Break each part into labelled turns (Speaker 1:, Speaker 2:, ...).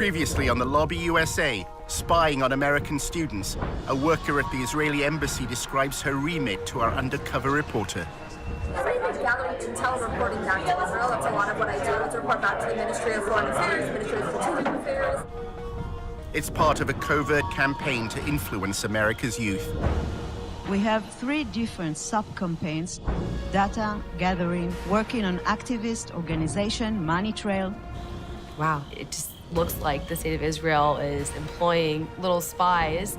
Speaker 1: Previously on the Lobby USA, spying on American students, a worker at the Israeli embassy describes her remit to our undercover reporter.
Speaker 2: Everything's gathering intel and reporting back to Israel. That's a lot of what I do, is report back to the Ministry of Foreign Affairs, the Ministry of Strategic Affairs.
Speaker 1: It's part of a covert campaign to influence America's youth.
Speaker 3: We have 3 different sub-campaigns: data gathering, working on activist organization, money trail.
Speaker 4: Wow, it just looks like the state of Israel is employing little spies.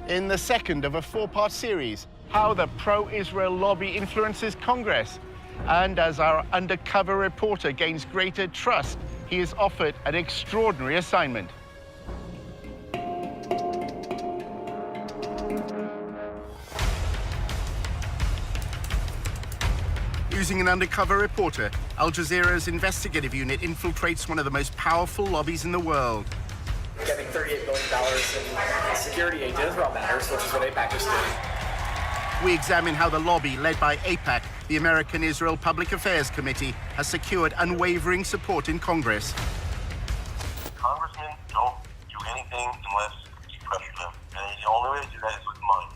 Speaker 1: In the second of a 4-part series, how the pro-Israel lobby influences Congress. And as our undercover reporter gains greater trust, he is offered an extraordinary assignment. Using an undercover reporter, Al Jazeera's investigative unit infiltrates one of the most powerful lobbies in the world.
Speaker 5: Getting $38 billion in security aid to Israel matters, which is what AIPAC is doing.
Speaker 1: We examine how the lobby, led by AIPAC, the American Israel Public Affairs Committee, has secured unwavering support in Congress.
Speaker 6: Congressmen don't do anything unless you pressure them, and the only way to do that is with money.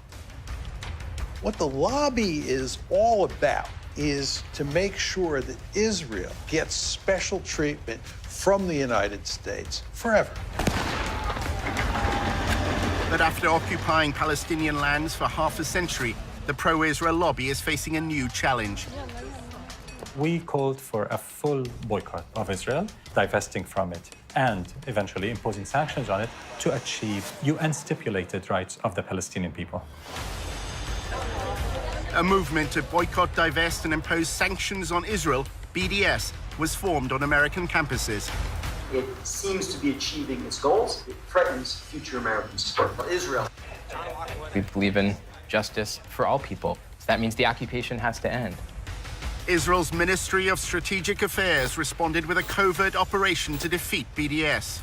Speaker 7: What the lobby is all about is to make sure that Israel gets special treatment from the United States forever.
Speaker 1: But after occupying Palestinian lands for half a century, the pro-Israel lobby is facing a new challenge.
Speaker 8: We called for a full boycott of Israel, divesting from it, and eventually imposing sanctions on it to achieve UN-stipulated rights of the Palestinian people.
Speaker 1: A movement to boycott, divest, and impose sanctions on Israel, BDS, was formed on American campuses.
Speaker 9: It seems to be achieving its goals. It threatens future American support for Israel.
Speaker 10: We believe in justice for all people. So that means the occupation has to end.
Speaker 1: Israel's Ministry of Strategic Affairs responded with a covert operation to defeat BDS.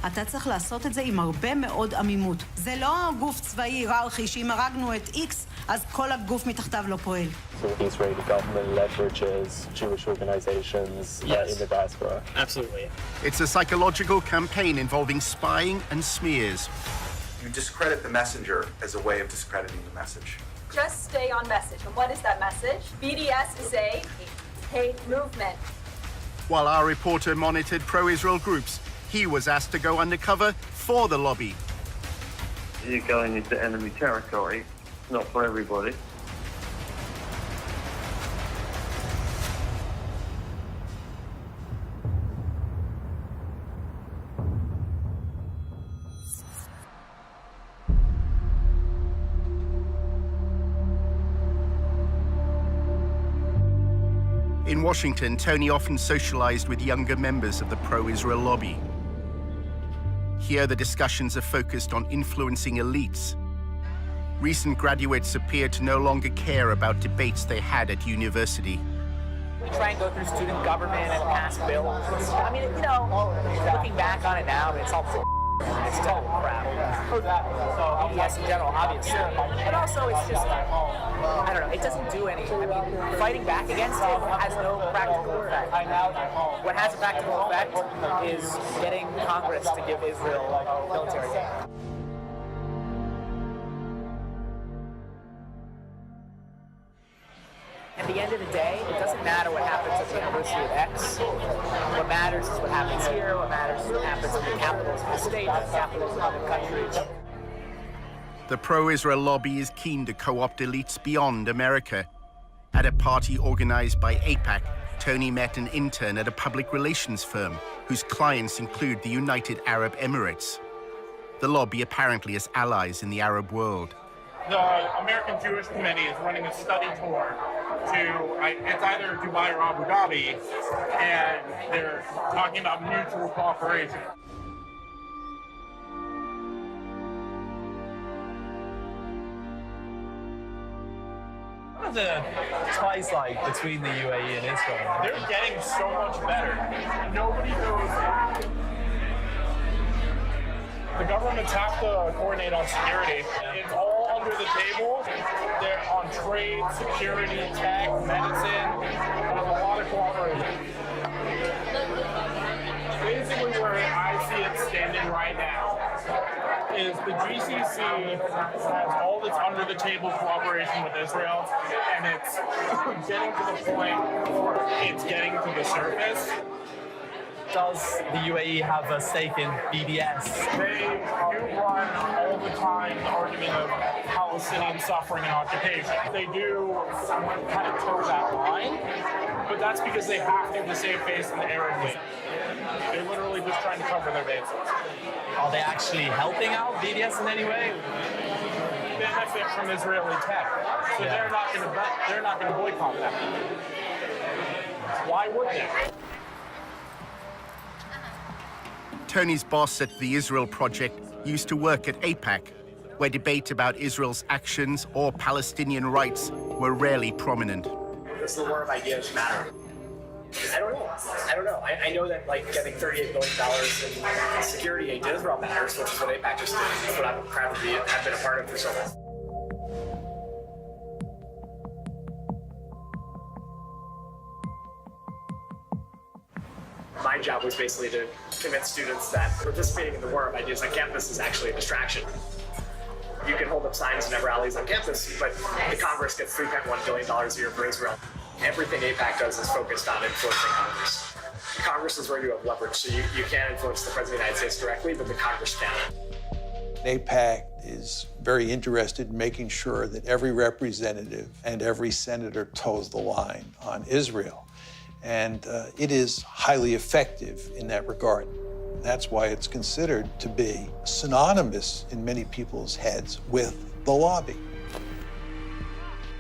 Speaker 3: אתה צריך לעשות את זה עם הרבה מאוד עמימות. זה לא גוף צבאי היררכי שאם הרגנו את X, אז כל הגוף מתחתיו לא פועל.
Speaker 11: So the Israeli government leverages Jewish organizations in the diaspora.
Speaker 5: Absolutely.
Speaker 1: It's a psychological campaign involving spying and smears.
Speaker 12: You discredit the messenger as a way of discrediting the message.
Speaker 2: Just stay on message. And what is that message? BDS is a hate movement.
Speaker 1: While our reporter monitored pro-Israel groups, he was asked to go undercover for the lobby.
Speaker 6: You're going into enemy territory, not for everybody.
Speaker 1: In Washington, Tony often socialized with younger members of the pro-Israel lobby. Here, the discussions are focused on influencing elites. Recent graduates appear to no longer care about debates they had at university.
Speaker 5: We try and go through student government and pass bills. I mean, you know, looking back on it now, it's all it's total crap. BDS in general, obviously. But also, it's just, I don't know, it doesn't do anything. I mean, fighting back against it has no practical effect. What has a practical effect is getting Congress to give Israel military aid. At the end of the day, it doesn't matter what happens at the University of X. What matters is what happens here. What matters is what happens in the capitals of the state, the capitals of other countries.
Speaker 1: The pro-Israel lobby is keen to co-opt elites beyond America. At a party organized by AIPAC, Tony met an intern at a public relations firm whose clients include the United Arab Emirates. The lobby apparently has allies in the Arab world.
Speaker 13: The American Jewish Committee is running a study tour to, it's either Dubai or Abu Dhabi, and they're talking about mutual cooperation.
Speaker 14: What are the ties like between the UAE and Israel?
Speaker 13: They're getting so much better. Nobody knows. The governments have to coordinate on security. It's all under the table. They're on trade, security, tech, medicine. There's a lot of cooperation. Basically, where I see it's is the GCC has all this under-the-table cooperation with Israel, and it's getting to the point where it's getting to the surface.
Speaker 14: Does the UAE have a stake in BDS?
Speaker 13: They do run all the time the argument of Palestinian suffering and occupation. They do kind of toe that line, but that's because they have to save face in the Arab League. They're literally just trying to cover their bases.
Speaker 14: Are they actually helping out BDS in any way?
Speaker 13: Benefit from Israeli tech, so they're not going to boycott them. Why would they?
Speaker 1: Tony's boss at the Israel Project used to work at AIPAC, where debate about Israel's actions or Palestinian rights were rarely prominent.
Speaker 5: Does the war of ideas matter? I don't know. I know that getting $38 billion in security aid to Israel matters, which is what AIPAC just did. That's what I'm proud to have been a part of for so long. My job was basically to convince students that participating in the war of ideas on campus is actually a distraction. You can hold up signs and have rallies on campus, but the Congress gets $3.1 billion a year for Israel. Everything AIPAC does is focused on influencing Congress. Congress is where you have leverage, so you can't influence the President of the United States directly, but the Congress can.
Speaker 7: AIPAC is very interested in making sure that every representative and every senator toes the line on Israel. And it is highly effective in that regard. That's why it's considered to be synonymous in many people's heads with the lobby.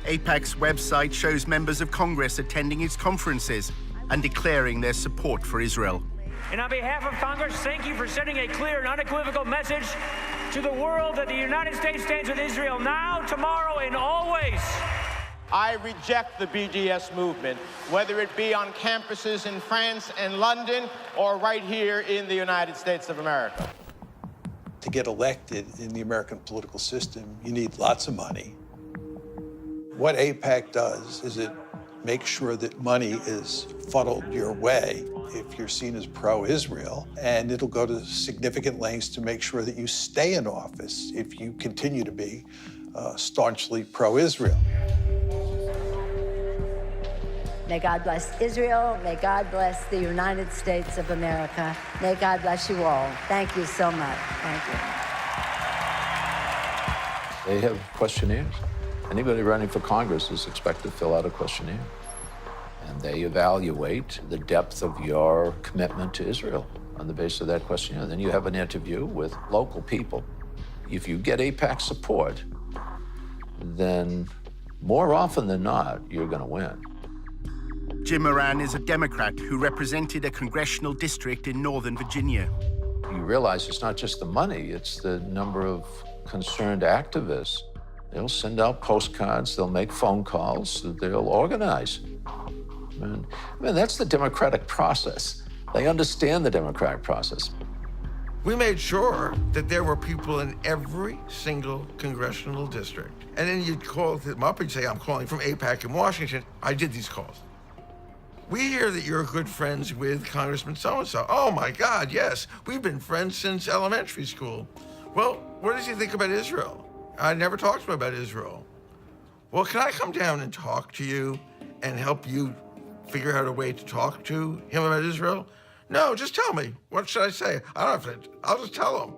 Speaker 1: AIPAC's website shows members of Congress attending its conferences and declaring their support for Israel.
Speaker 15: And on behalf of Congress, thank you for sending a clear and unequivocal message to the world that the United States stands with Israel now, tomorrow, and always.
Speaker 16: I reject the BDS movement, whether it be on campuses in France and London or right here in the United States of America.
Speaker 7: To get elected in the American political system, you need lots of money. What AIPAC does is it makes sure that money is funneled your way if you're seen as pro-Israel, and it'll go to significant lengths to make sure that you stay in office if you continue to be staunchly pro-Israel.
Speaker 17: May God bless Israel. May God bless the United States of America. May God bless you all. Thank you so much. Thank you.
Speaker 18: They have questionnaires. Anybody running for Congress is expected to fill out a questionnaire. And they evaluate the depth of your commitment to Israel on the basis of that questionnaire. Then you have an interview with local people. If you get AIPAC support, then more often than not, you're going to win.
Speaker 1: Jim Moran is a Democrat who represented a congressional district in Northern Virginia.
Speaker 18: You realize it's not just the money, it's the number of concerned activists. They'll send out postcards, they'll make phone calls, they'll organize. I mean, that's the democratic process. They understand the democratic process.
Speaker 19: We made sure that there were people in every single congressional district. And then you'd call them up and say, I'm calling from AIPAC in Washington. I did these calls. We hear that you're good friends with Congressman so-and-so. Oh my God, yes. We've been friends since elementary school. Well, what does he think about Israel? I never talked to him about Israel. Well, can I come down and talk to you and help you figure out a way to talk to him about Israel? No, just tell me. What should I say? I don't have to, I'll just tell him.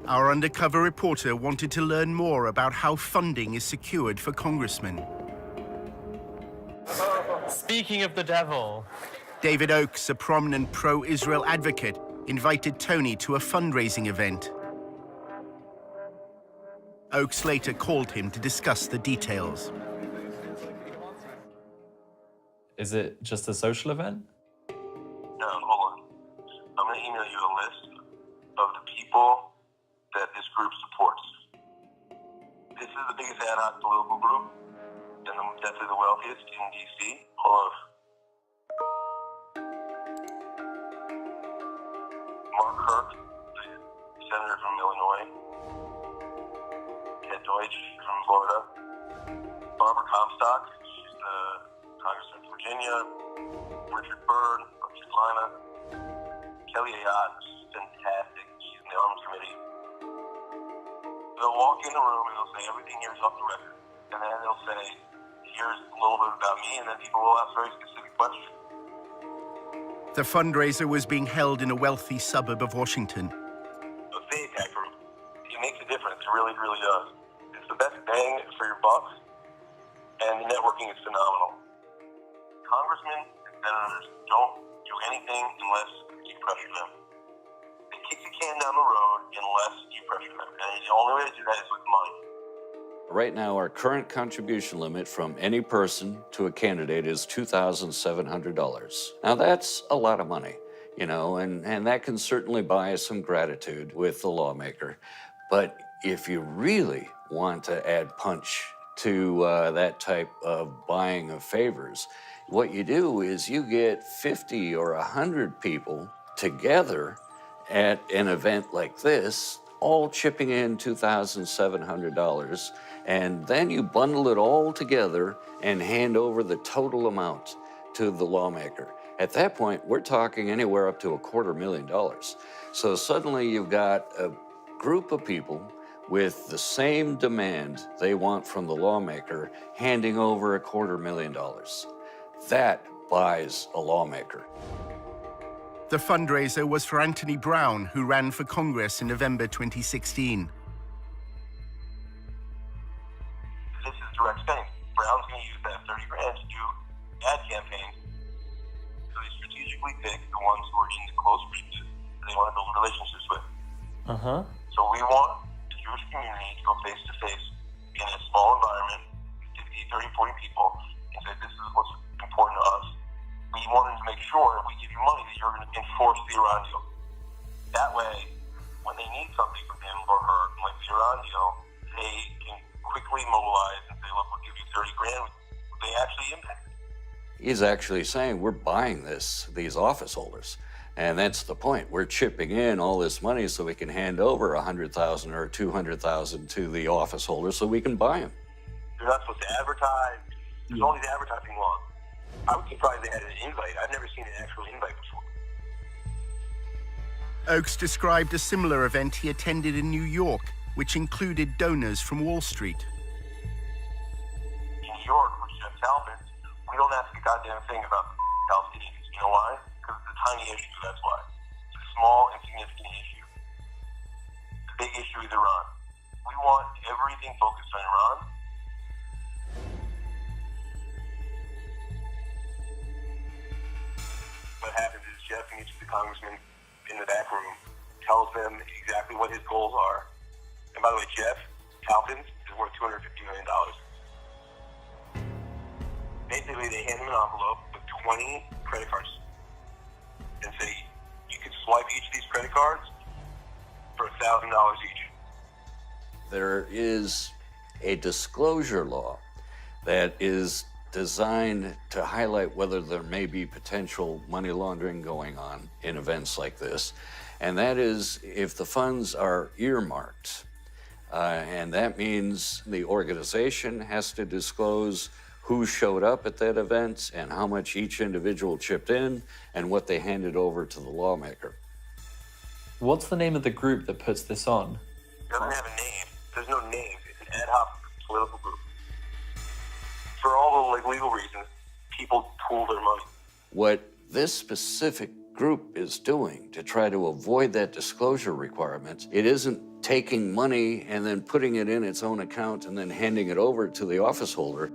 Speaker 1: Our undercover reporter wanted to learn more about how funding is secured for congressmen.
Speaker 14: Speaking of the devil.
Speaker 1: David Oakes, a prominent pro-Israel advocate, invited Tony to a fundraising event. Oakes later called him to discuss the details.
Speaker 8: Is it just a social event?
Speaker 6: No, hold on. I'm going to email you a list of the people that this group supports. This is the biggest ad hoc political group and definitely the wealthiest in D.C. Hold on. Mark Kirk, the senator from Illinois. Ted Deutsch from Florida. Barbara Comstock, she's the congressman from Virginia. Richard Byrd, North Carolina. Kelly Ayotte, fantastic. He's in the Arms Committee. They'll walk in the room and they'll say, everything here is off the record. And then they'll say, here's a little bit about me, and then people will ask very specific questions.
Speaker 1: The fundraiser was being held in a wealthy suburb of Washington.
Speaker 6: The APAC group, it makes a difference. It really, really does. It's the best bang for your bucks, and the networking is phenomenal. Congressmen and senators don't do anything unless you pressure them. They kick the can down the road unless you pressure them. And the only way to do that is with money.
Speaker 18: Right now, our current contribution limit from any person to a candidate is $2,700. Now, that's a lot of money, you know, and that can certainly buy some gratitude with the lawmaker. But if you really want to add punch to that type of buying of favors, what you do is you get 50 or 100 people together at an event like this, all chipping in $2,700, and then you bundle it all together and hand over the total amount to the lawmaker. At that point, we're talking anywhere up to $250,000. So suddenly you've got a group of people with the same demand they want from the lawmaker handing over $250,000. That buys a lawmaker.
Speaker 1: The fundraiser was for Anthony Brown, who ran for Congress in November 2016.
Speaker 6: This is direct spending. Brown's going to use that 30 grand to do ad campaigns. So they strategically pick the ones who are in the close reaches that they want to build relationships with. So we want the Jewish community to go face to face in a small environment, 50, 30, 40 people, and say, this is what's important to us. We wanted to make sure if we give you money that you're going to enforce the Iran deal. That way, when they need something from him or her, like the Iran deal, they can quickly mobilize and say, look, we'll give you 30 grand. They actually impact it.
Speaker 18: He's actually saying we're buying these office holders. And that's the point. We're chipping in all this money so we can hand over $100,000 or $200,000 to the office holders so we can buy them.
Speaker 6: They're not supposed to advertise. There's all these advertising laws. I was surprised they had an invite. I've never seen an actual invite before.
Speaker 1: Oakes described a similar event he attended in New York, which included donors from Wall Street.
Speaker 6: In New York, with Jeff Talbot, we don't ask a goddamn thing about Palestinians. You know why? Because it's a tiny issue, that's why. It's a small, insignificant issue. The big issue is Iran. We want everything focused on Iran. What happens is Jeff meets with the congressman in the back room, tells them exactly what his goals are. And by the way, Jeff Talpin is worth $250 million. Basically, they hand him an envelope with 20 credit cards and say, you can swipe each of these credit cards for $1,000 each.
Speaker 18: There is a disclosure law that is designed to highlight whether there may be potential money laundering going on in events like this. And that is if the funds are earmarked. And that means the organization has to disclose who showed up at that event and how much each individual chipped in and what they handed over to the lawmaker.
Speaker 14: What's the name of the group that puts this on?
Speaker 6: It doesn't have a name. There's no name. It's an ad hoc political group. For all the legal reasons, people pool their money.
Speaker 18: What this specific group is doing to try to avoid that disclosure requirement, it isn't taking money and then putting it in its own account and then handing it over to the office holder.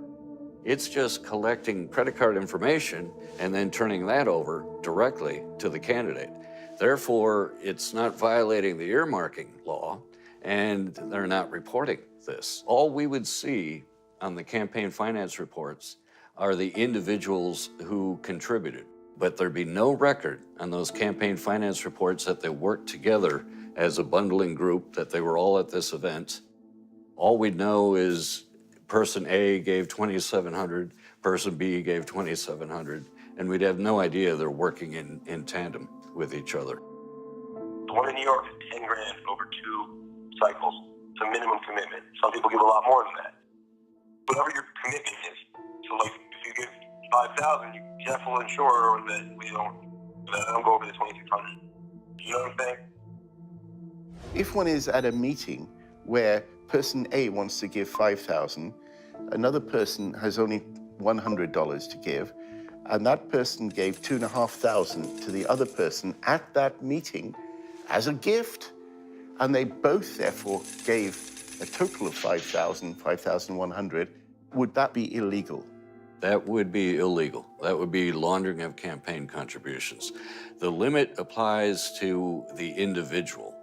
Speaker 18: It's just collecting credit card information and then turning that over directly to the candidate. Therefore, it's not violating the earmarking law, and they're not reporting this. All we would see on the campaign finance reports are the individuals who contributed. But there'd be no record on those campaign finance reports that they worked together as a bundling group, that they were all at this event. All we'd know is person A gave $2,700, person B gave $2,700, and we'd have no idea they're working in tandem with each other.
Speaker 6: The one in New York is 10 grand over 2 cycles. It's a minimum commitment. Some people give a lot more than that. Whatever your commitment is, so like if you give $5,000, Jeff will ensure that I don't go over the $2,600. You know what I'm saying?
Speaker 1: If one is at a meeting where person A wants to give $5,000, another person has only $100 to give, and that person gave $2,500 to the other person at that meeting as a gift, and they both therefore gave a total of $5,000, $5,100, would that be illegal?
Speaker 20: That would be illegal. That would be laundering of campaign contributions. The limit applies to the individual.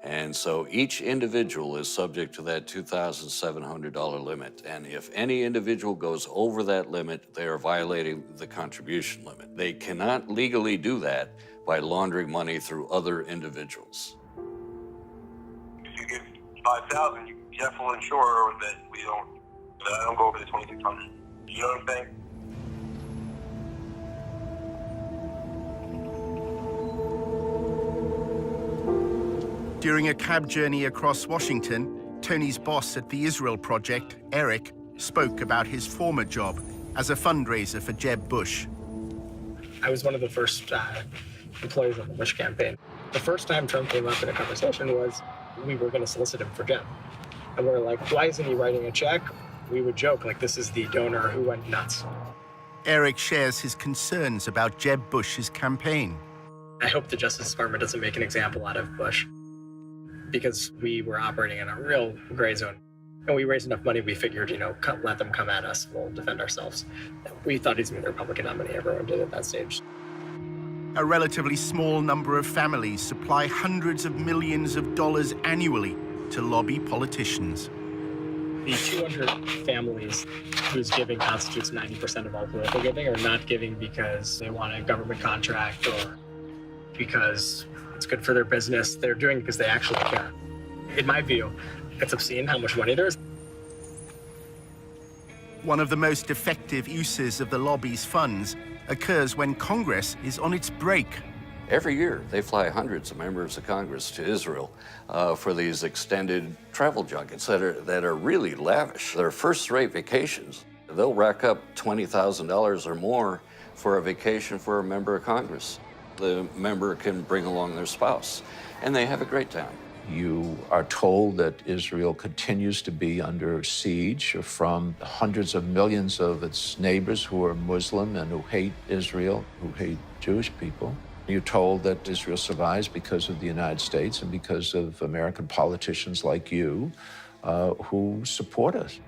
Speaker 20: And so each individual is subject to that $2,700 limit. And if any individual goes over that limit, they are violating the contribution limit. They cannot legally do that by laundering money through other individuals.
Speaker 6: If you give $5,000, you definitely ensure that I don't go over the $2,600. You know what I'm saying?
Speaker 1: During a cab journey across Washington, Tony's boss at the Israel Project, Eric, spoke about his former job as a fundraiser for Jeb Bush.
Speaker 21: I was one of the first employees of the Bush campaign. The first time Trump came up in a conversation was we were going to solicit him for Jeb. And we're like, why isn't he writing a check? We would joke, like, this is the donor who went nuts.
Speaker 1: Eric shares his concerns about Jeb Bush's campaign.
Speaker 21: I hope the Justice Department doesn't make an example out of Bush, because we were operating in a real gray zone. And we raised enough money, we figured, let them come at us, we'll defend ourselves. We thought he's going to be the Republican nominee, everyone did at that stage.
Speaker 1: A relatively small number of families supply hundreds of millions of dollars annually to lobby politicians.
Speaker 21: The 200 families whose giving constitutes 90% of all political giving are not giving because they want a government contract or because it's good for their business. They're doing it because they actually care. In my view, it's obscene how much money there is.
Speaker 1: One of the most effective uses of the lobby's funds occurs when Congress is on its break.
Speaker 20: Every year, they fly hundreds of members of Congress to Israel for these extended travel junkets that are really lavish. They're first-rate vacations. They'll rack up $20,000 or more for a vacation for a member of Congress. The member can bring along their spouse, and they have a great time.
Speaker 18: You are told that Israel continues to be under siege from hundreds of millions of its neighbors who are Muslim and who hate Israel, who hate Jewish people. You're told that Israel survives because of the United States and because of American politicians like you who support us.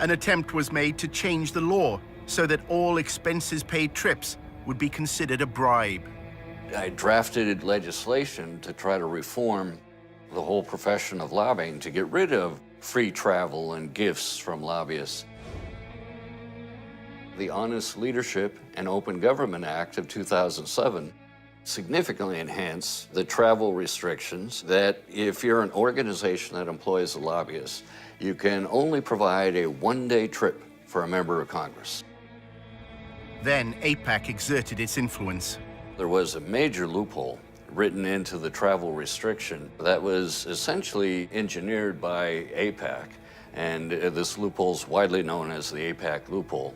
Speaker 1: An attempt was made to change the law so that all expenses-paid trips would be considered a bribe.
Speaker 20: I drafted legislation to try to reform the whole profession of lobbying to get rid of free travel and gifts from lobbyists. The Honest Leadership and Open Government Act of 2007 significantly enhanced the travel restrictions that if you're an organization that employs a lobbyist, you can only provide a one-day trip for a member of Congress.
Speaker 1: Then AIPAC exerted its influence.
Speaker 20: There was a major loophole written into the travel restriction that was essentially engineered by AIPAC, and this loophole is widely known as the AIPAC loophole.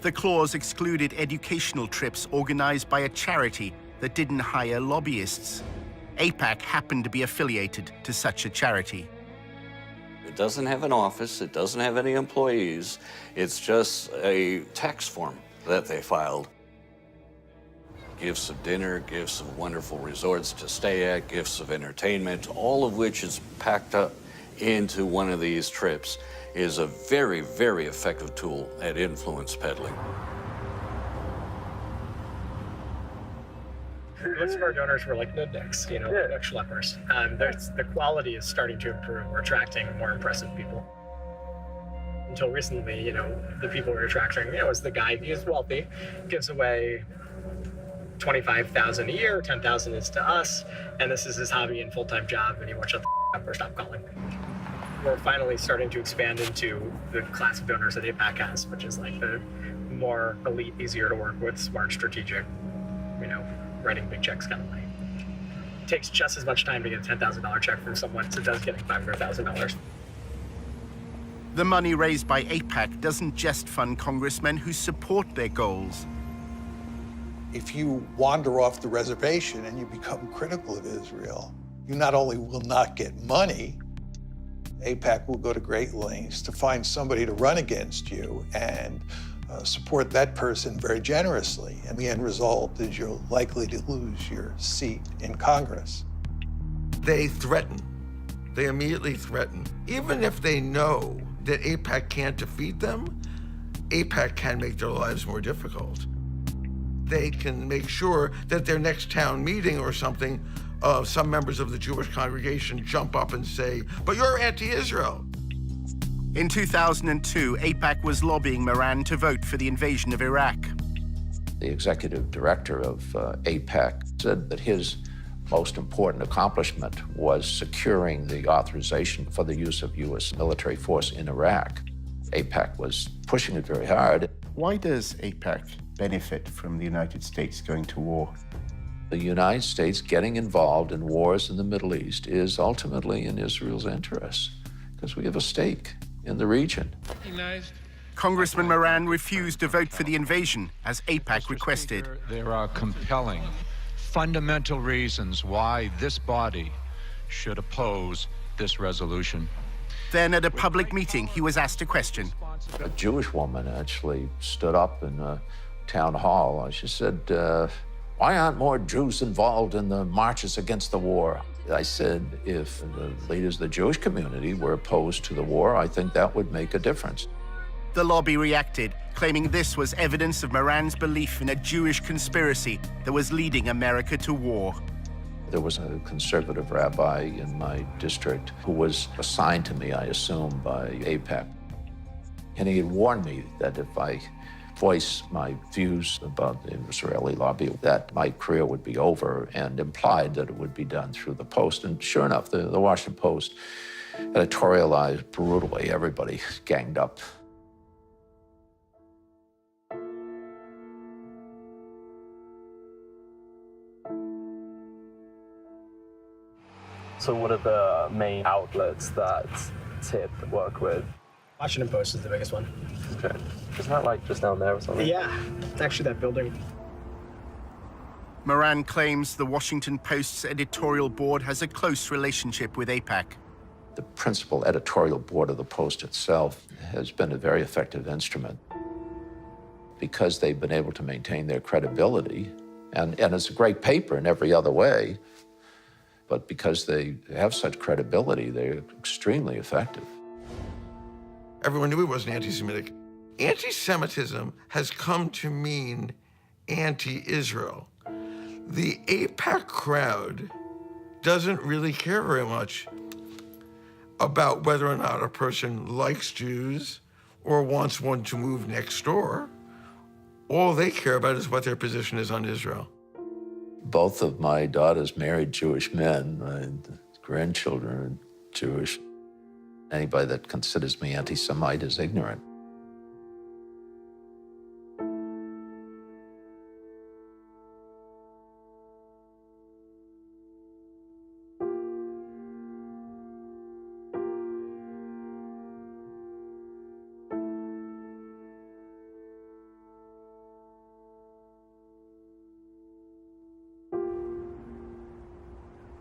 Speaker 1: The clause excluded educational trips organized by a charity that didn't hire lobbyists. AIPAC happened to be affiliated to such a charity.
Speaker 20: It doesn't have an office, it doesn't have any employees, it's just a tax form that they filed. Gifts of dinner, gifts of wonderful resorts to stay at, gifts of entertainment, all of which is packed up into one of these trips, is a very, very effective tool at influence peddling.
Speaker 21: Most of our donors were like nudniks, like schleppers. The quality is starting to improve. We're attracting more impressive people. Until recently, the people we're attracting, is the guy, he's wealthy, gives away $25,000 a year, $10,000 is to us, and this is his hobby and full-time job, and he won't shut the up or stop calling. We're finally starting to expand into the class of donors that AIPAC has, which is like the more elite, easier to work with, smart, strategic, writing big checks kind of money. It takes just as much time to get a $10,000 check from someone as it does getting $500,000.
Speaker 1: The money raised by AIPAC doesn't just fund congressmen who support their goals.
Speaker 7: If you wander off the reservation and you become critical of Israel, You not only will not get money, AIPAC will go to great lengths to find somebody to run against you and support that person very generously. And the end result is you're likely to lose your seat in Congress.
Speaker 19: They threaten. They immediately threaten. Even if they know that AIPAC can't defeat them, AIPAC can make their lives more difficult. They can make sure that their next town meeting or something, some members of the Jewish congregation jump up and say, "But you're anti-Israel."
Speaker 1: In 2002, AIPAC was lobbying Moran to vote for the invasion of Iraq.
Speaker 18: The executive director of AIPAC said that his most important accomplishment was securing the authorization for the use of U.S. military force in Iraq. AIPAC was pushing it very hard.
Speaker 1: Why does AIPAC benefit from the United States going to war?
Speaker 18: The United States getting involved in wars in the Middle East is ultimately in Israel's interests, because we have a stake in the region.
Speaker 1: Congressman Moran refused to vote for the invasion, as AIPAC requested.
Speaker 4: There are compelling, fundamental reasons why this body should oppose this resolution.
Speaker 1: Then at a public meeting, he was asked a question.
Speaker 18: A Jewish woman actually stood up in a town hall. She said, why aren't more Jews involved in the marches against the war? I said, if the leaders of the Jewish community were opposed to the war, I think that would make a difference.
Speaker 1: The lobby reacted, claiming this was evidence of Moran's belief in a Jewish conspiracy that was leading America to war.
Speaker 18: There was a conservative rabbi in my district who was assigned to me, I assume, by AIPAC. And he had warned me that if I voiced my views about the Israeli lobby, that my career would be over, and implied that it would be done through the Post. And sure enough, the Washington Post editorialized brutally. Everybody ganged up.
Speaker 11: So what are the main outlets that TIP work with?
Speaker 21: Washington Post is the biggest one.
Speaker 11: Okay. Isn't that like just down there or something?
Speaker 21: Yeah, it's actually that building.
Speaker 1: Moran claims the Washington Post's editorial board has a close relationship with AIPAC.
Speaker 18: The principal editorial board of the Post itself has been a very effective instrument because they've been able to maintain their credibility. And it's a great paper in every other way, but because they have such credibility, they're extremely effective.
Speaker 19: Everyone knew he wasn't anti-Semitic. Anti-Semitism has come to mean anti-Israel. The AIPAC crowd doesn't really care very much about whether or not a person likes Jews or wants one to move next door. All they care about is what their position is on Israel.
Speaker 18: Both of my daughters married Jewish men. My grandchildren are Jewish. Anybody that considers me anti-Semite is ignorant.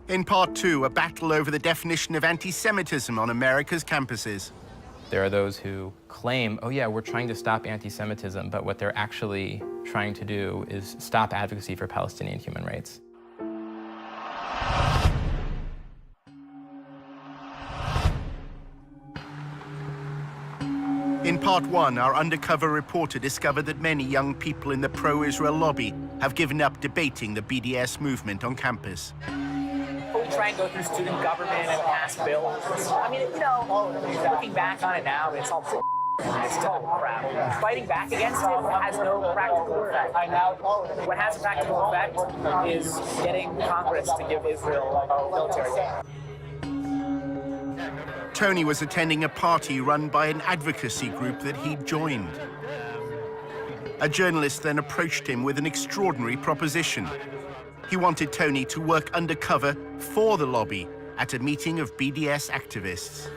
Speaker 1: In part two, a battle over the definition of anti-Semitism on America's campuses.
Speaker 10: There are those who claim, oh yeah, we're trying to stop anti-Semitism, but what they're actually trying to do is stop advocacy for Palestinian human rights.
Speaker 1: In part one, our undercover reporter discovered that many young people in the pro-Israel lobby have given up debating the BDS movement on campus.
Speaker 5: We try and go through student government and pass bills. I mean, you know, looking back on it now, it's all it's total crap. Fighting back against it has no practical effect. What has a practical effect is getting Congress to give Israel military aid.
Speaker 1: Tony was attending a party run by an advocacy group that he'd joined. A journalist then approached him with an extraordinary proposition. He wanted Tony to work undercover for the lobby at a meeting of BDS activists.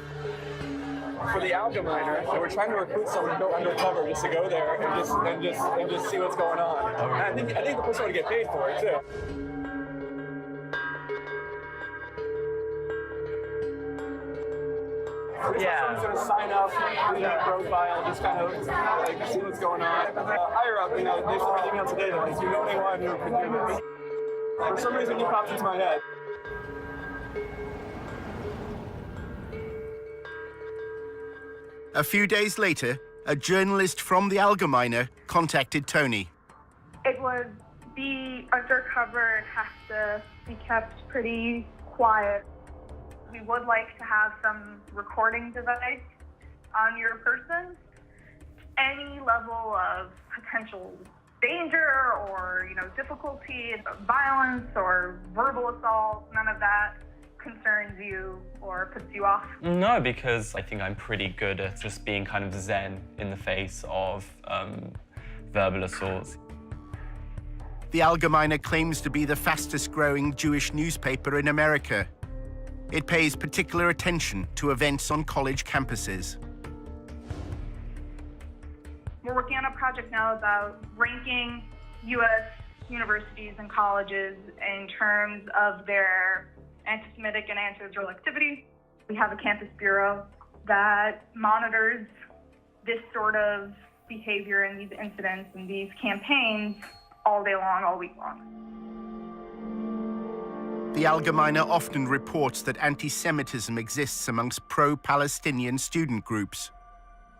Speaker 22: For the Algeminer, so we're trying to recruit someone to go undercover just to go there and just see what's going on. And I think the person would get paid for it too. Someone's gonna sign up, do that profile, just kind of like see what's going on. Higher up, they sent me an email today that like, you know anyone who can do this. For some reason, you popped into my head.
Speaker 1: A few days later, a journalist from the Allgemeine contacted Tony.
Speaker 3: It would be undercover and has to be kept pretty quiet. We would like to have some recording device on your person. Any level of potential danger or, difficulty, violence or verbal assault, none of that concerns you or puts you off?
Speaker 9: No, because I think I'm pretty good at just being kind of zen in the face of verbal assaults.
Speaker 1: The Allgemeine claims to be the fastest growing Jewish newspaper in America. It pays particular attention to events on college campuses.
Speaker 3: We're working on a project now about ranking U.S. universities and colleges in terms of their anti-Semitic and anti-Israel activity. We have a campus bureau that monitors this sort of behavior and these incidents and these campaigns all day long, all week long.
Speaker 1: The Allgemeine often reports that anti-Semitism exists amongst pro-Palestinian student groups.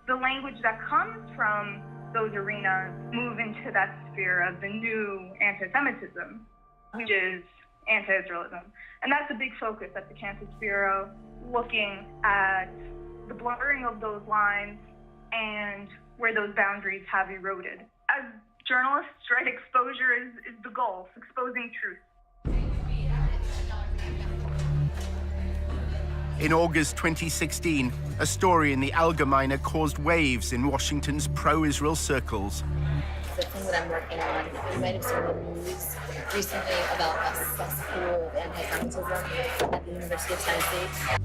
Speaker 3: The language that comes from those arenas move into that sphere of the new anti-Semitism, which is anti-Israelism. And that's a big focus at the Campus Bureau, looking at the blurring of those lines and where those boundaries have eroded. As journalists, right, exposure is the goal, exposing truth.
Speaker 1: In August 2016, a story in the Allgemeine caused waves in Washington's pro-Israel circles.
Speaker 23: The thing that I'm working on, you might have seen the news recently about a cesspool of anti-Semitism at the University of Tennessee.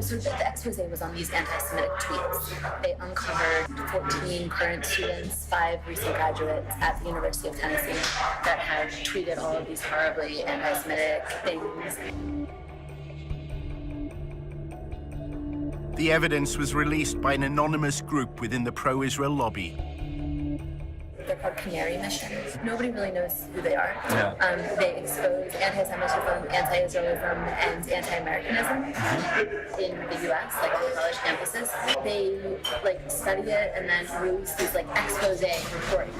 Speaker 23: So the expose was on these anti-Semitic tweets. They uncovered 14 current students, 5 recent graduates at the University of Tennessee that have tweeted all of these horribly anti-Semitic things.
Speaker 1: The evidence was released by an anonymous group within the pro-Israel lobby.
Speaker 23: They're called Canary Mission. Nobody really knows who they are.
Speaker 1: Yeah.
Speaker 23: They expose anti-Semitism, anti-Israelism, and anti-Americanism in the U.S., like on college campuses. They study it and then release these expose reports,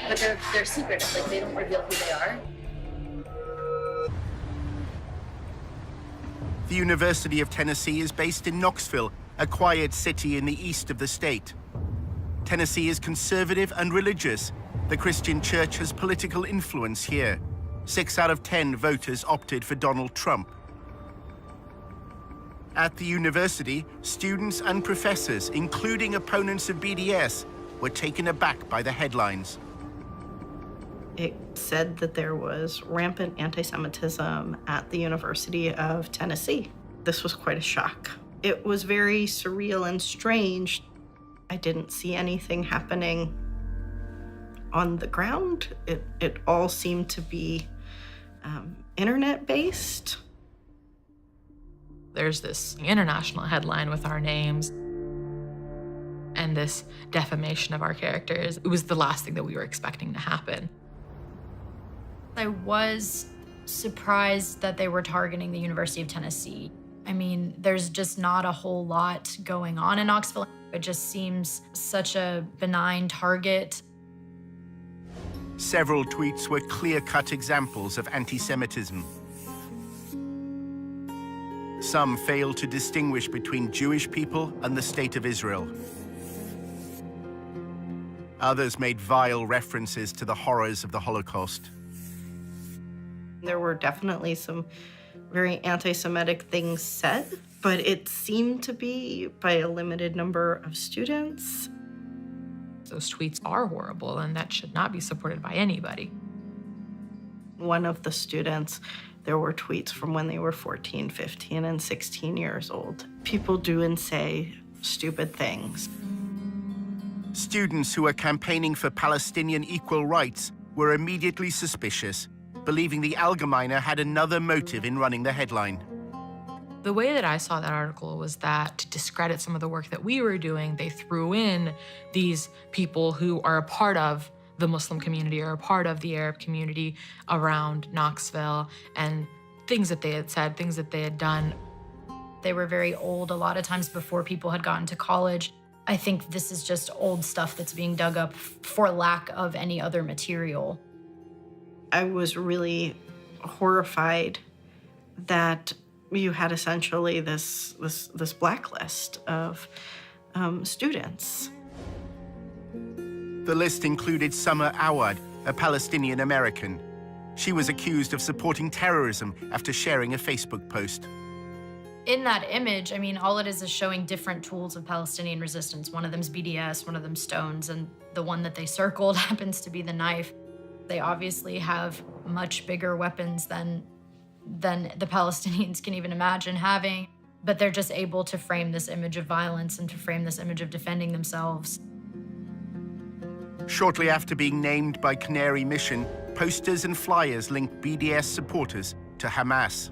Speaker 23: but they're secretive. They don't reveal who they are.
Speaker 1: The University of Tennessee is based in Knoxville, a quiet city in the east of the state. Tennessee is conservative and religious. The Christian church has political influence here. 6 out of 10 voters opted for Donald Trump. At the university, students and professors, including opponents of BDS, were taken aback by the headlines.
Speaker 24: It said that there was rampant anti-Semitism at the University of Tennessee. This was quite a shock. It was very surreal and strange. I didn't see anything happening on the ground. It all seemed to be internet-based.
Speaker 25: There's this international headline with our names and this defamation of our characters. It was the last thing that we were expecting to happen.
Speaker 26: I was surprised that they were targeting the University of Tennessee. I mean, there's just not a whole lot going on in Knoxville. It just seems such a benign target.
Speaker 1: Several tweets were clear-cut examples of anti-Semitism. Some failed to distinguish between Jewish people and the State of Israel. Others made vile references to the horrors of the Holocaust.
Speaker 24: There were definitely some very anti-Semitic things said, but it seemed to be by a limited number of students.
Speaker 25: Those tweets are horrible, and that should not be supported by anybody.
Speaker 24: One of the students, there were tweets from when they were 14, 15, and 16 years old. People do and say stupid things.
Speaker 1: Students who were campaigning for Palestinian equal rights were immediately suspicious, believing the Allgemeine had another motive in running the headline.
Speaker 25: The way that I saw that article was that to discredit some of the work that we were doing, they threw in these people who are a part of the Muslim community or a part of the Arab community around Knoxville, and things that they had said, things that they had done.
Speaker 26: They were very old, a lot of times before people had gotten to college. I think this is just old stuff that's being dug up for lack of any other material.
Speaker 24: I was really horrified that you had essentially this blacklist of students.
Speaker 1: The list included Summer Awad, a Palestinian American. She was accused of supporting terrorism after sharing a Facebook post.
Speaker 26: In that image, I mean, all it is showing different tools of Palestinian resistance. One of them's BDS, one of them's stones, and the one that they circled happens to be the knife. They obviously have much bigger weapons than the Palestinians can even imagine having, but they're just able to frame this image of violence and to frame this image of defending themselves.
Speaker 1: Shortly after being named by Canary Mission, posters and flyers linked BDS supporters to Hamas.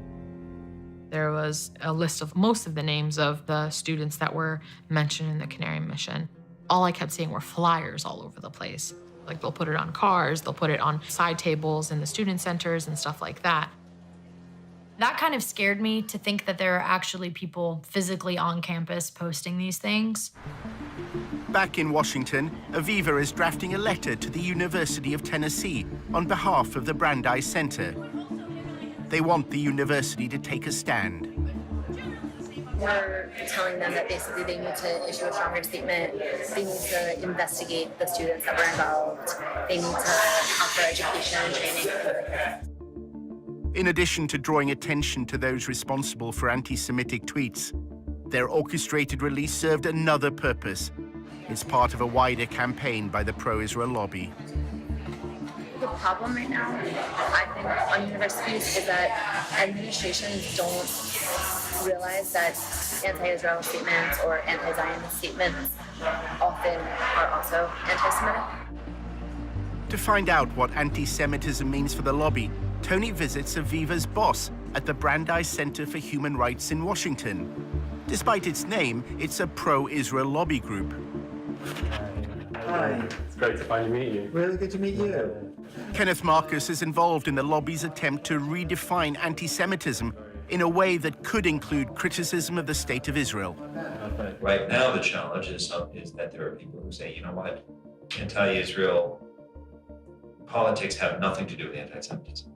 Speaker 25: There was a list of most of the names of the students that were mentioned in the Canary Mission. All I kept seeing were flyers all over the place. Like, they'll put it on cars, they'll put it on side tables in the student centers and stuff like that.
Speaker 26: That kind of scared me, to think that there are actually people physically on campus posting these things.
Speaker 1: Back in Washington, Aviva is drafting a letter to the University of Tennessee on behalf of the Brendon Center. They want the university to take a stand.
Speaker 23: We're telling them that basically they need to issue a stronger statement. They need to investigate the students that were involved. They need to offer education and training.
Speaker 1: In addition to drawing attention to those responsible for anti-Semitic tweets, their orchestrated release served another purpose. It's part of a wider campaign by the pro-Israel lobby.
Speaker 23: The problem right now, I think, on universities is that administrations don't realize that anti-Israel statements or anti-Zionist statements often are also anti-Semitic.
Speaker 1: To find out what anti-Semitism means for the lobby, Tony visits Aviva's boss at the Brendon Center for Human Rights in Washington. Despite its name, it's a pro-Israel lobby group.
Speaker 22: Hi. It's great to finally meet you.
Speaker 2: Really good to meet you.
Speaker 1: Kenneth Marcus is involved in the lobby's attempt to redefine anti-Semitism in a way that could include criticism of the state of Israel.
Speaker 12: Right now, the challenge is that there are people who say, you know what, anti-Israel politics have nothing to do with anti-Semitism.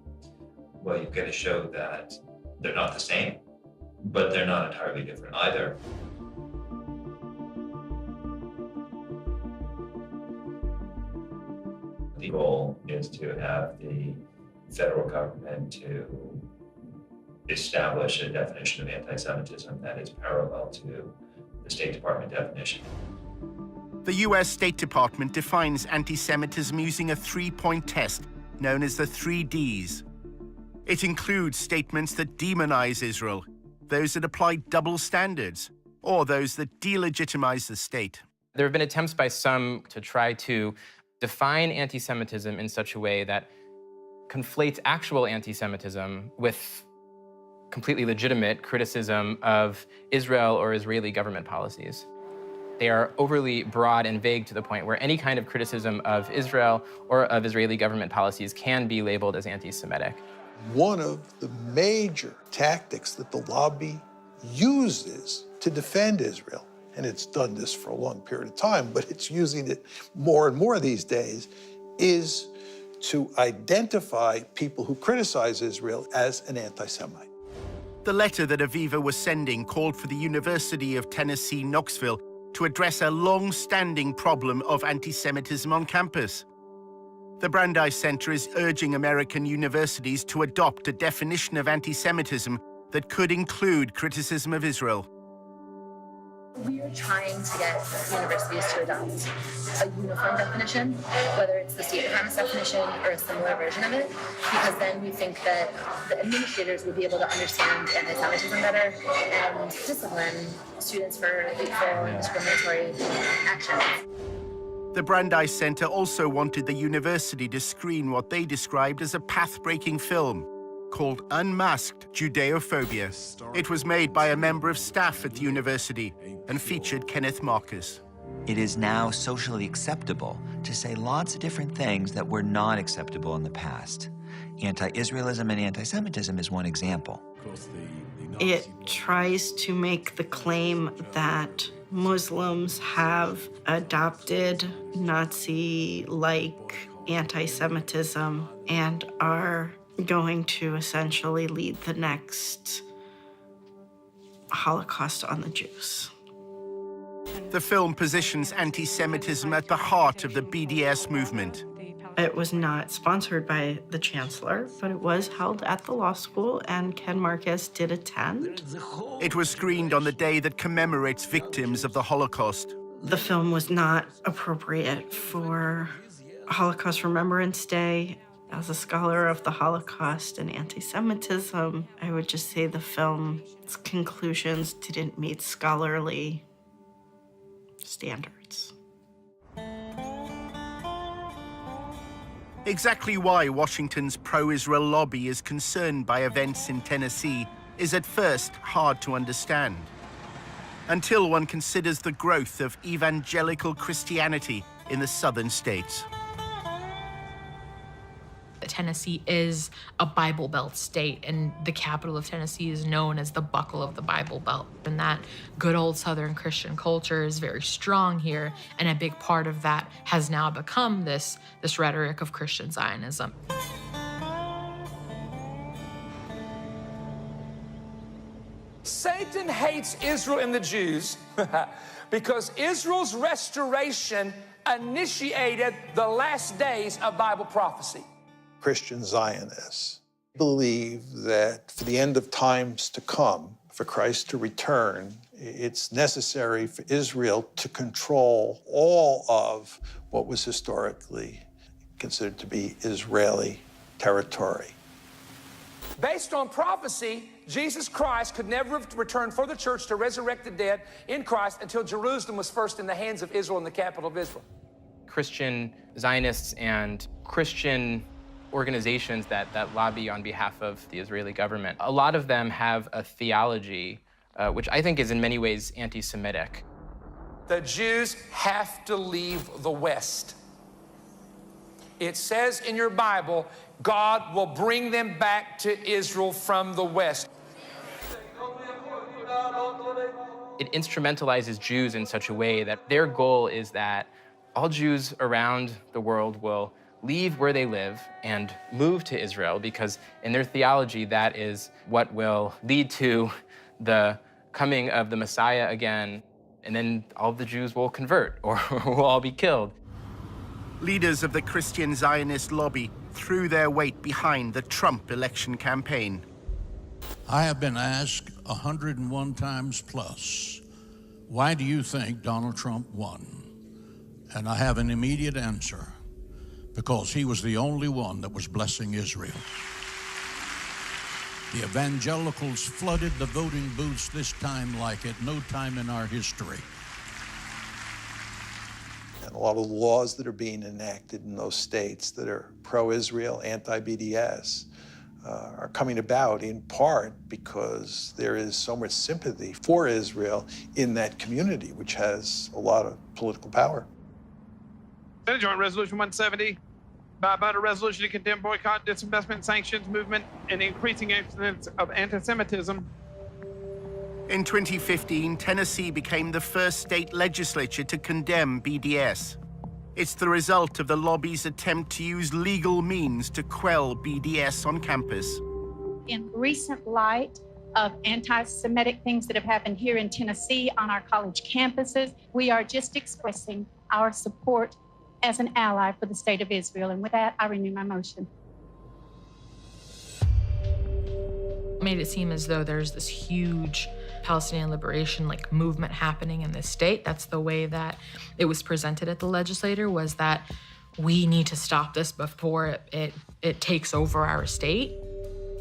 Speaker 12: Well, you've got to show that they're not the same, but they're not entirely different either. The goal is to have the federal government to establish a definition of anti-Semitism that is parallel to the State Department definition.
Speaker 1: The US State Department defines anti-Semitism using a three-point test known as the 3 Ds. It includes statements that demonize Israel, those that apply double standards, or those that delegitimize the state.
Speaker 10: There have been attempts by some to try to define anti-Semitism in such a way that conflates actual anti-Semitism with completely legitimate criticism of Israel or Israeli government policies. They are overly broad and vague to the point where any kind of criticism of Israel or of Israeli government policies can be labeled as anti-Semitic.
Speaker 7: One of the major tactics that the lobby uses to defend Israel, and it's done this for a long period of time, but it's using it more and more these days, is to identify people who criticize Israel as an anti-Semite.
Speaker 1: The letter that Aviva was sending called for the University of Tennessee, Knoxville to address a long-standing problem of anti-Semitism on campus. The Brendon Center is urging American universities to adopt a definition of anti-Semitism that could include criticism of Israel.
Speaker 23: We are trying to get universities to adopt a uniform definition, whether it's the State Department's definition or a similar version of it, because then we think that the administrators would be able to understand anti-Semitism better and discipline students for hateful and discriminatory actions.
Speaker 1: The Brandeis Center also wanted the university to screen what they described as a path-breaking film called Unmasked Judeophobia. It was made by a member of staff at the university and featured Kenneth Marcus.
Speaker 2: It is now socially acceptable to say lots of different things that were not acceptable in the past. Anti-Israelism and anti-Semitism is one example.
Speaker 24: It tries to make the claim that Muslims have adopted Nazi-like anti-Semitism and are going to essentially lead the next Holocaust on the Jews.
Speaker 1: The film positions anti-Semitism at the heart of the BDS movement.
Speaker 24: It was not sponsored by the chancellor, but it was held at the law school, and Ken Marcus did attend.
Speaker 1: It was screened on the day that commemorates victims of the Holocaust.
Speaker 24: The film was not appropriate for Holocaust Remembrance Day. As a scholar of the Holocaust and anti-Semitism, I would just say the film's conclusions didn't meet scholarly standards.
Speaker 1: Exactly why Washington's pro-Israel lobby is concerned by events in Tennessee is at first hard to understand, until one considers the growth of evangelical Christianity in the southern states.
Speaker 25: Tennessee is a Bible Belt state, and the capital of Tennessee is known as the buckle of the Bible Belt. And that good old Southern Christian culture is very strong here, and a big part of that has now become this rhetoric of Christian Zionism.
Speaker 8: Satan hates Israel and the Jews because Israel's restoration initiated the last days of Bible prophecy.
Speaker 7: Christian Zionists believe that for the end of times to come, for Christ to return, it's necessary for Israel to control all of what was historically considered to be Israeli territory.
Speaker 8: Based on prophecy, Jesus Christ could never have returned for the church to resurrect the dead in Christ until Jerusalem was first in the hands of Israel and the capital of Israel.
Speaker 10: Christian Zionists and Christian organizations that lobby on behalf of the Israeli government, a lot of them have a theology which I think is in many ways anti-Semitic.
Speaker 8: The Jews have to leave the West. It says in your Bible, God will bring them back to Israel from the West.
Speaker 10: It instrumentalizes Jews in such a way that their goal is that all Jews around the world will leave where they live and move to Israel, because in their theology, that is what will lead to the coming of the Messiah again, and then all the Jews will convert or will all be killed.
Speaker 1: Leaders of the Christian Zionist lobby threw their weight behind the Trump election campaign.
Speaker 13: I have been asked 101 times plus, why do you think Donald Trump won? And I have an immediate answer. Because he was the only one that was blessing Israel. The evangelicals flooded the voting booths this time like at no time in our history.
Speaker 7: And a lot of the laws that are being enacted in those states that are pro-Israel, anti-BDS, are coming about in part because there is so much sympathy for Israel in that community, which has a lot of political power.
Speaker 22: Senate Joint Resolution 170, by a resolution to condemn boycott, disinvestment, sanctions movement, and increasing incidents of anti-Semitism.
Speaker 1: In 2015, Tennessee became the first state legislature to condemn BDS. It's the result of the lobby's attempt to use legal means to quell BDS on campus.
Speaker 15: In recent light of anti-Semitic things that have happened here in Tennessee on our college campuses, we are just expressing our support as an ally for the state of Israel. And with that, I renew my motion.
Speaker 25: Made it seem as though there's this huge Palestinian liberation movement happening in this state. That's the way that it was presented at the legislature, was that we need to stop this before it takes over our state.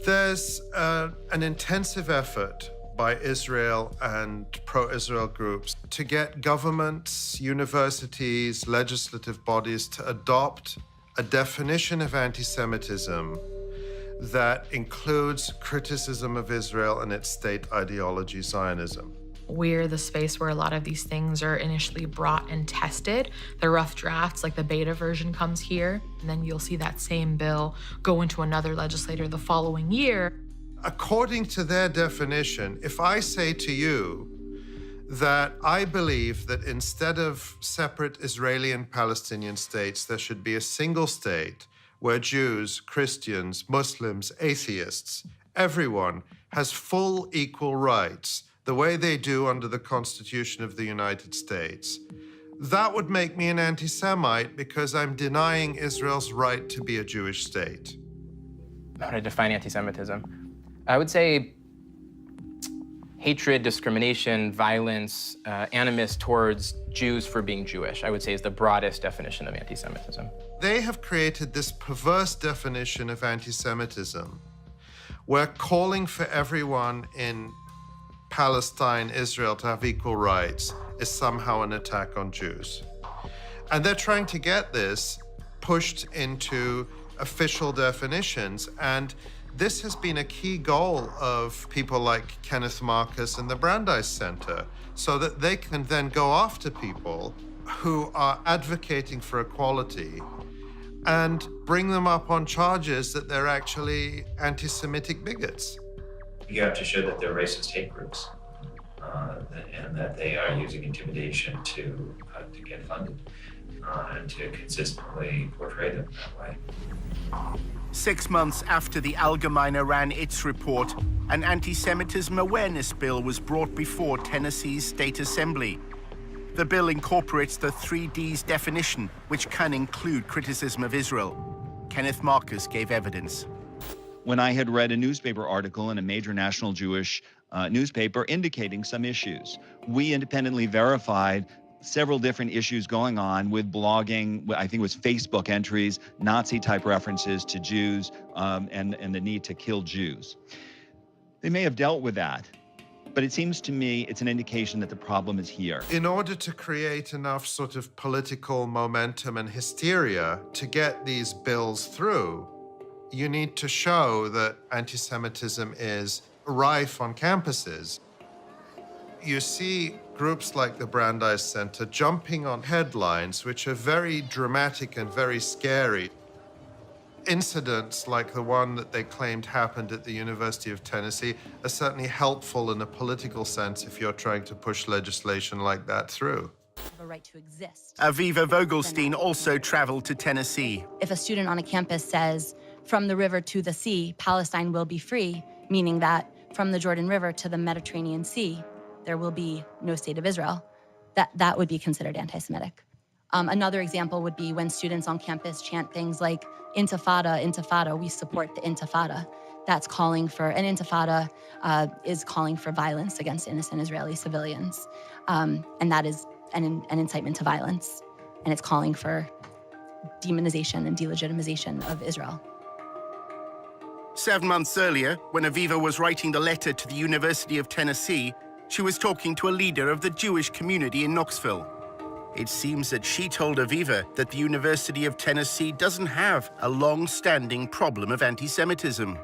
Speaker 16: There's an intensive effort
Speaker 4: by Israel and pro-Israel groups to get governments, universities, legislative bodies to adopt a definition of anti-Semitism that includes criticism of Israel and its state ideology, Zionism.
Speaker 25: We're the space where a lot of these things are initially brought and tested. The rough drafts, like the beta version, comes here, and then you'll see that same bill go into another legislator the following year.
Speaker 4: According to their definition, if I say to you that I believe that instead of separate Israeli and Palestinian states, there should be a single state where Jews, Christians, Muslims, atheists, everyone has full equal rights, the way they do under the Constitution of the United States, that would make me an anti-Semite because I'm denying Israel's right to be a Jewish state.
Speaker 10: How to define anti-Semitism? I would say hatred, discrimination, violence, animus towards Jews for being Jewish, I would say is the broadest definition of anti-Semitism.
Speaker 4: They have created this perverse definition of anti-Semitism where calling for everyone in Palestine, Israel to have equal rights is somehow an attack on Jews. And they're trying to get this pushed into official definitions. And this has been a key goal of people like Kenneth Marcus and the Brandeis Center, so that they can then go after people who are advocating for equality and bring them up on charges that they're actually anti-Semitic bigots.
Speaker 12: You have to show that they're racist hate groups and that they are using intimidation to get funded and to consistently portray them that way.
Speaker 1: 6 months after the Allgemeine ran its report, an anti-Semitism awareness bill was brought before Tennessee's State Assembly. The bill incorporates the 3Ds definition, which can include criticism of Israel. Kenneth Marcus gave evidence.
Speaker 6: When I had read a newspaper article in a major national Jewish newspaper indicating some issues, we independently verified several different issues going on with blogging, I think it was Facebook entries, Nazi-type references to Jews, and the need to kill Jews. They may have dealt with that, but it seems to me it's an indication that the problem is here.
Speaker 4: In order to create enough sort of political momentum and hysteria to get these bills through, you need to show that anti-Semitism is rife on campuses. You see groups like the Brandeis Center jumping on headlines which are very dramatic and very scary. Incidents like the one that they claimed happened at the University of Tennessee are certainly helpful in a political sense if you're trying to push legislation like that through.
Speaker 14: The right to exist.
Speaker 1: Aviva Vogelstein also traveled to Tennessee.
Speaker 14: If a student on a campus says, from the river to the sea, Palestine will be free, meaning that from the Jordan River to the Mediterranean Sea, there will be no state of Israel, that would be considered anti-Semitic. Another example would be when students on campus chant things like, Intifada, Intifada, we support the Intifada. That's calling for, an Intifada is calling for violence against innocent Israeli civilians. And that is an incitement to violence. And it's calling for demonization and delegitimization of Israel.
Speaker 1: 7 months earlier, when Aviva was writing the letter to the University of Tennessee, she was talking to a leader of the Jewish community in Knoxville. It seems that she told Aviva that the University of Tennessee doesn't have a long-standing problem of anti-Semitism.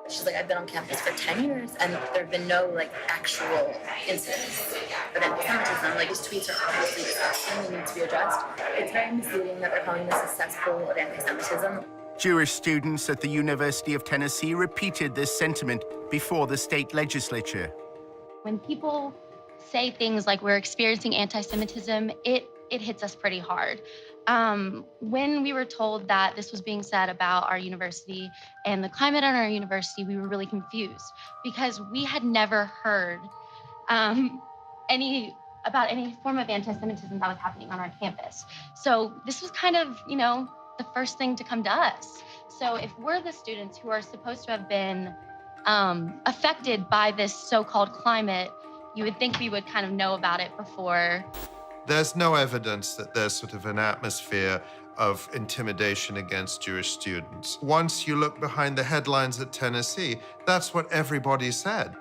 Speaker 23: She's like, I've been on campus for 10 years and there have been no actual incidents of anti-Semitism. These tweets are obviously disgusting and need to be addressed. It's very misleading that they're calling this a cesspool of anti-Semitism.
Speaker 1: Jewish students at the University of Tennessee repeated this sentiment before the state legislature.
Speaker 16: When people say things like we're experiencing anti-Semitism, it hits us pretty hard. When we were told that this was being said about our university and the climate at our university, we were really confused because we had never heard any form of anti-Semitism that was happening on our campus. So this was kind of, the first thing to come to us. So if we're the students who are supposed to have been affected by this so-called climate, you would think we would kind of know about it before.
Speaker 4: There's no evidence that there's sort of an atmosphere of intimidation against Jewish students. Once you look behind the headlines at Tennessee, that's what everybody said.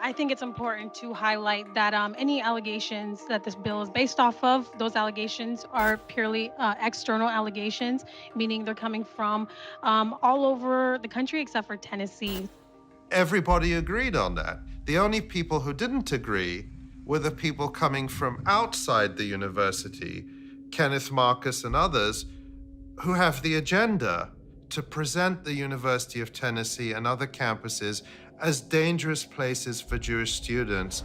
Speaker 11: I think it's important to highlight that any allegations that this bill is based off of, those allegations are purely external allegations, meaning they're coming from all over the country except for Tennessee.
Speaker 4: Everybody agreed on that. The only people who didn't agree were the people coming from outside the university, Kenneth Marcus and others, who have the agenda to present the University of Tennessee and other campuses as dangerous places for Jewish students.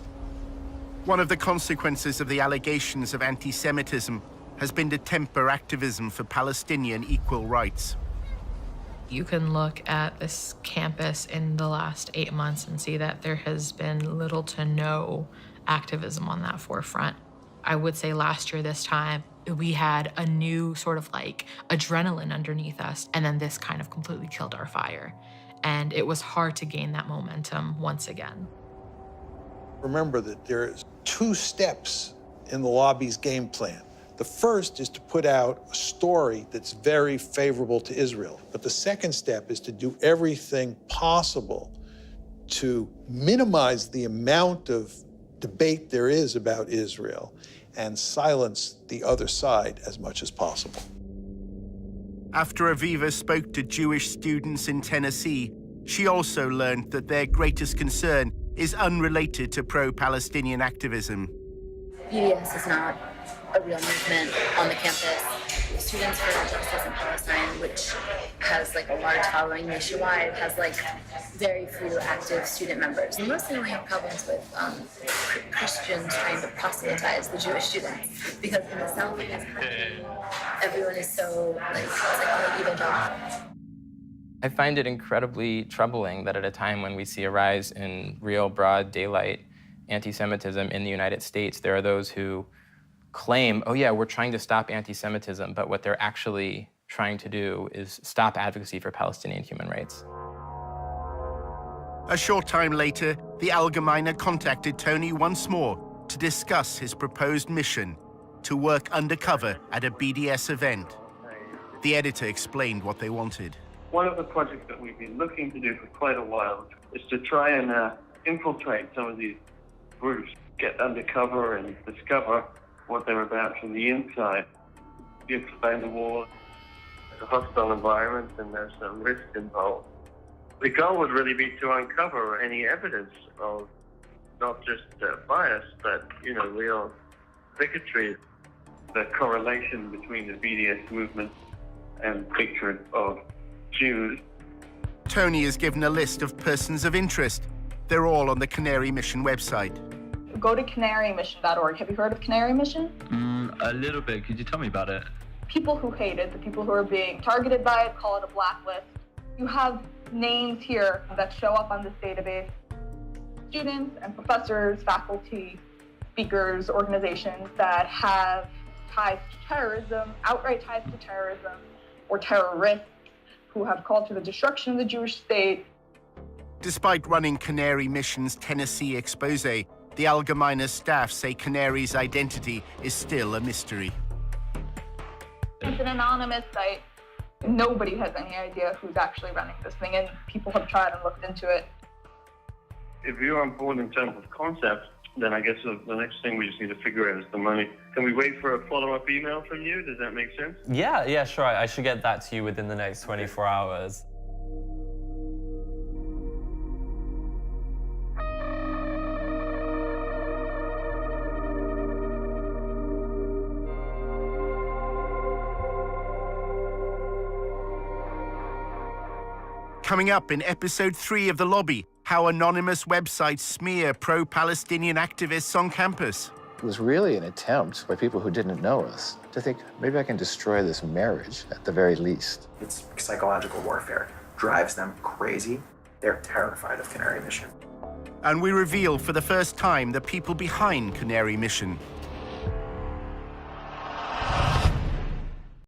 Speaker 1: One of the consequences of the allegations of anti-Semitism has been to temper activism for Palestinian equal rights.
Speaker 25: You can look at this campus in the last 8 months and see that there has been little to no activism on that forefront. I would say last year this time, we had a new sort of like adrenaline underneath us, and then this kind of completely killed our fire. And it was hard to gain that momentum once again.
Speaker 7: Remember that there's 2 steps in the lobby's game plan. The first is to put out a story that's very favorable to Israel. But the second step is to do everything possible to minimize the amount of debate there is about Israel and silence the other side as much as possible.
Speaker 1: After Aviva spoke to Jewish students in Tennessee, she also learned that their greatest concern is unrelated to pro-Palestinian activism.
Speaker 23: BDS is not a real movement on the campus. Students for Justice in Palestine, which has like a large following nationwide, has like very few active student members. We mostly only have problems with Christians trying to proselytize the Jewish students, because in the South it is happening. Everyone is so like, it's like evangelical.
Speaker 10: I find it incredibly troubling that at a time when we see a rise in real broad daylight anti-Semitism in the United States, there are those who claim, oh yeah, we're trying to stop anti-Semitism, but what they're actually trying to do is stop advocacy for Palestinian human rights.
Speaker 1: A short time later, the Allgemeine contacted Tony once more to discuss his proposed mission to work undercover at a BDS event. The editor explained what they wanted.
Speaker 17: One of the projects that we've been looking to do for quite a while is to try and infiltrate some of these groups, get undercover and discover what they're about from the inside. You explain the war, it's a hostile environment, and there's some risk involved. The goal would really be to uncover any evidence of not just bias, but real bigotry. The correlation between the BDS movement and hatred of Jews.
Speaker 1: Tony is given a list of persons of interest. They're all on the Canary Mission website.
Speaker 3: Go to canarymission.org. Have you heard of Canary Mission?
Speaker 9: A little bit. Could you tell me about it?
Speaker 3: People who hate it, the people who are being targeted by it, call it a blacklist. You have names here that show up on this database. Students and professors, faculty, speakers, organizations that have ties to terrorism, outright ties to terrorism, or terrorists who have called for the destruction of the Jewish state.
Speaker 1: Despite running Canary Mission's Tennessee expose, the Allgemeine staff say Canary's identity is still a mystery.
Speaker 3: It's an anonymous site. Nobody has any idea who's actually running this thing, and people have tried and looked into it.
Speaker 17: If you're on board in terms of concept, then I guess the next thing we just need to figure out is the money. Can we wait for a follow-up email from you? Does that make sense?
Speaker 9: Yeah, sure. I should get that to you within the next 24 hours.
Speaker 1: Coming up in episode 3 of The Lobby, how anonymous websites smear pro-Palestinian activists on campus.
Speaker 18: It was really an attempt by people who didn't know us to think, maybe I can destroy this marriage at the very least.
Speaker 19: It's psychological warfare. Drives them crazy. They're terrified of Canary Mission.
Speaker 1: And we reveal for the first time the people behind Canary Mission.